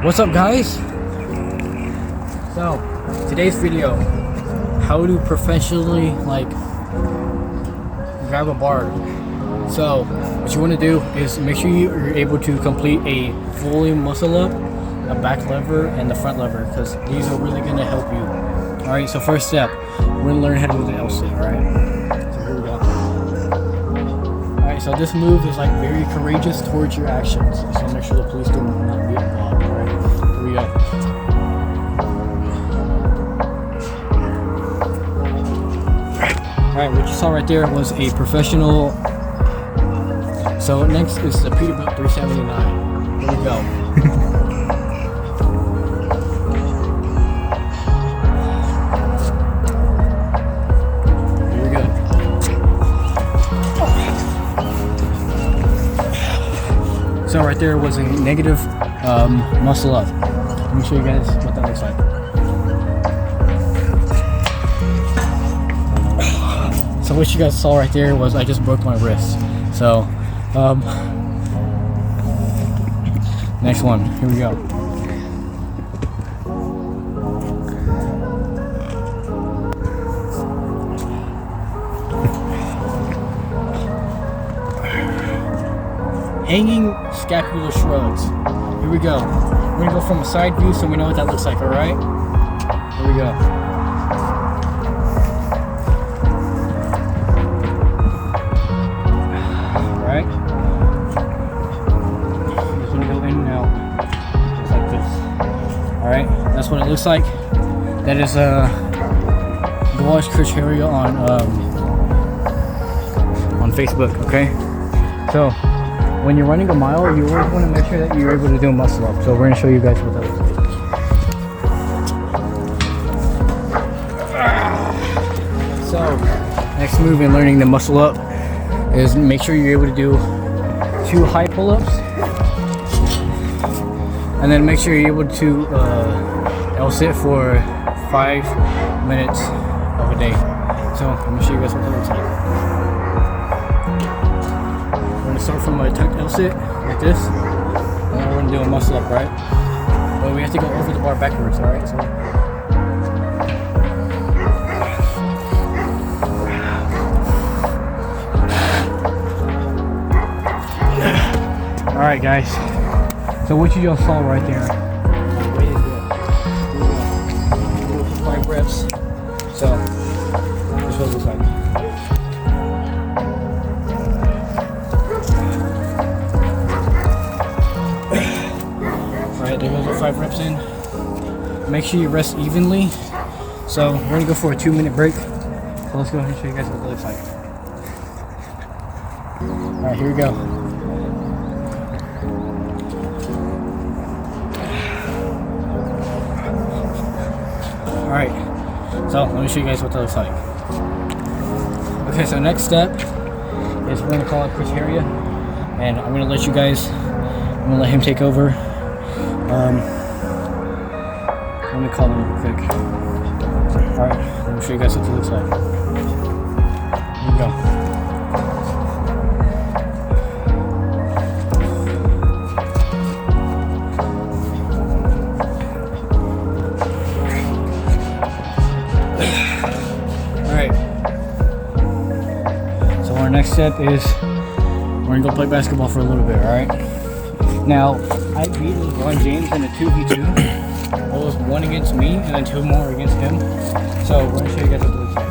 What's up, guys? So today's video, how to professionally grab a bar. So what you want to do is make sure you're able to complete a fully muscle up, a back lever, and the front lever, because these are really going to help you. All right, so first step, we're going to learn how to do the L sit. All right, so here we go. All right, so this move is very courageous towards your actions, so make sure the police do not be involved. All right, here we go. Alright, what you saw right there was a professional. So next is the Peterbilt 379. Here we go. Here we go. So right there was a negative muscle up. Let me show you guys what that looks like. So what you guys saw right there was I just broke my wrist. So next one, here we go. Hanging scapular shrugs. Here we go. We're gonna go from a side view so we know what that looks like. All right, here we go. Alright, that's what it looks like. That is go watch Chris Harrier on Facebook, okay? So when you're running a mile, you always want to make sure that you're able to do a muscle up. So we're gonna show you guys what that looks like. So next move in learning the muscle up is make sure you're able to do 2 high pull-ups. And then make sure you're able to L sit for 5 minutes of a day. So I'm gonna show you guys what that looks like. We're gonna start from a tucked L sit like this, and then we're gonna do a muscle up, right? But we have to go over the bar backwards, all right? So. All right, guys. So what you just saw right there, way to do it for 5 reps. So this is what it looks like. Alright, there goes the 5 reps in. Make sure you rest evenly. So we're gonna go for a 2-minute break. So let's go ahead and show you guys what it looks like. Alright, here we go. Alright, so let me show you guys what that looks like. Okay, so next step is we're going to call it Chris Harrier, and I'm going to let you guys, I'm going to let him take over. Let me call him real quick. Alright, let me show you guys what it looks like. Here we go. Next step is we're gonna go play basketball for a little bit, alright? Now, I beat LeBron James in a 2v2. It was 1 against me and then 2 more against him. So we're gonna show you guys what it looks like.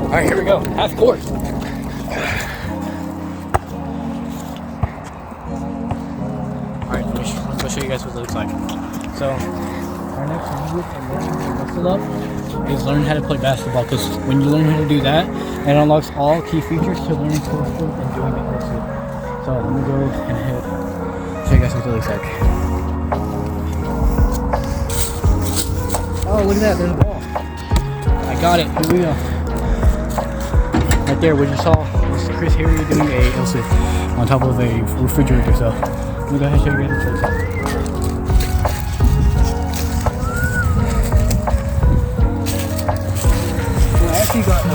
Alright, here we go. Half court. I'll show you guys what it looks like. So our next move in learning to muscle up is learn how to play basketball, because when you learn how to do that, it unlocks all key features to learning post and doing the L sit. So let me go and show you guys what it looks like. Oh, look at that, there's a ball. I got it, here we go. Right there, what you saw was Chris Harrier doing a L sit on top of a refrigerator. So let me go ahead and show you guys what it looks like.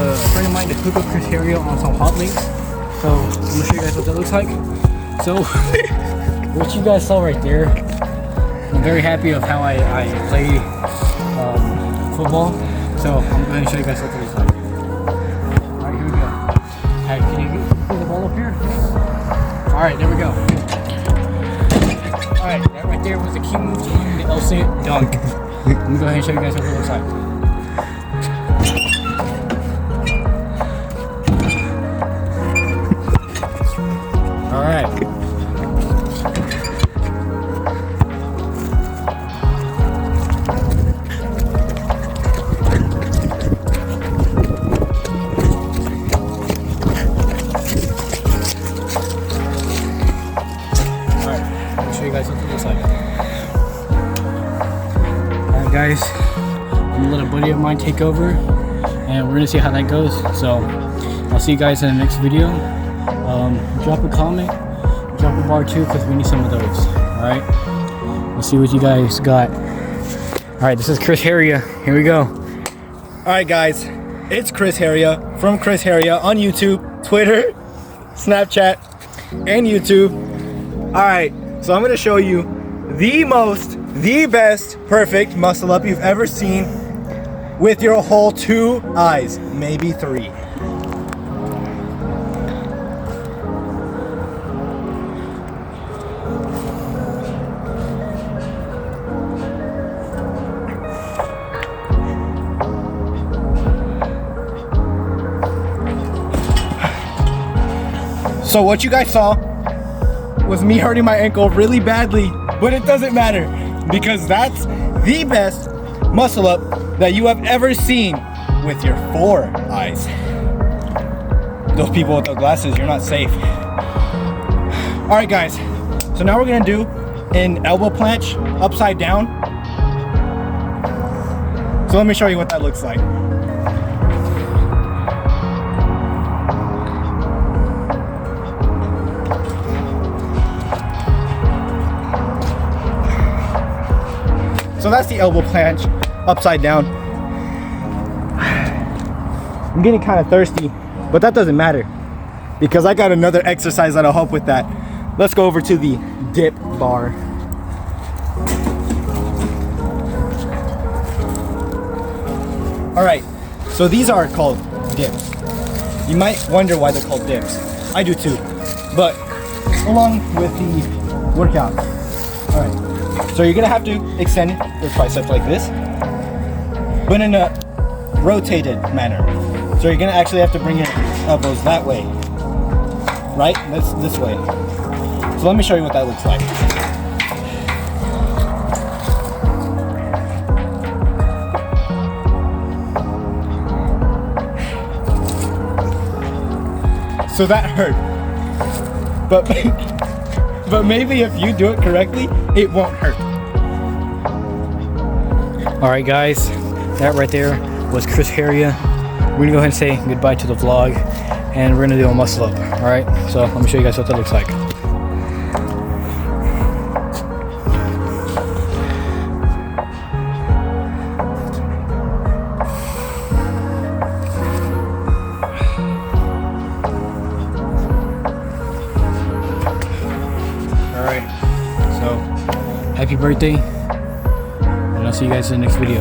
a friend of mine to cook up Chris Heria on some hot links. So I'm gonna show you guys what that looks like. So what you guys saw right there, I'm very happy of how I play football. So I'm going to show you guys what that looks like. Alright, here we go. Hey, can you put the ball up here? Alright, there we go. Alright, that right there was the key move to winning the LC dunk. Let me go ahead and show you guys what it looks like. Alright. Show you guys what it looks like. Alright guys, I'm gonna let a buddy of mine take over and we're gonna see how that goes. So I'll see you guys in the next video. Drop a comment, drop a bar too, because we need some of those. Alright, let's see what you guys got. Alright, this is Chris Heria. Here we go. Alright guys, it's Chris Heria from Chris Heria on YouTube, Twitter, Snapchat, and YouTube. Alright, so I'm going to show you the best perfect muscle up you've ever seen with your whole 2 eyes, maybe 3. So what you guys saw was me hurting my ankle really badly, but it doesn't matter because that's the best muscle up that you have ever seen with your 4 eyes. Those people with the glasses, you're not safe. All right guys, so now we're gonna do an elbow planche upside down. So let me show you what that looks like. So that's the elbow planche upside down. I'm getting kind of thirsty, but that doesn't matter because I got another exercise that'll help with that. Let's go over to the dip bar. All right, so these are called dips. You might wonder why they're called dips. I do too, but along with the workout. All right. So you're gonna have to extend your triceps like this, but in a rotated manner. So you're gonna actually have to bring your elbows that way, right? This way. So let me show you what that looks like. So that hurt, but maybe if you do it correctly, it won't hurt. Alright guys, that right there was Chris Heria. We're gonna go ahead and say goodbye to the vlog and we're gonna do a muscle up. Alright, so let me show you guys what that looks like. Alright, so happy birthday, and I'll see you guys in the next video.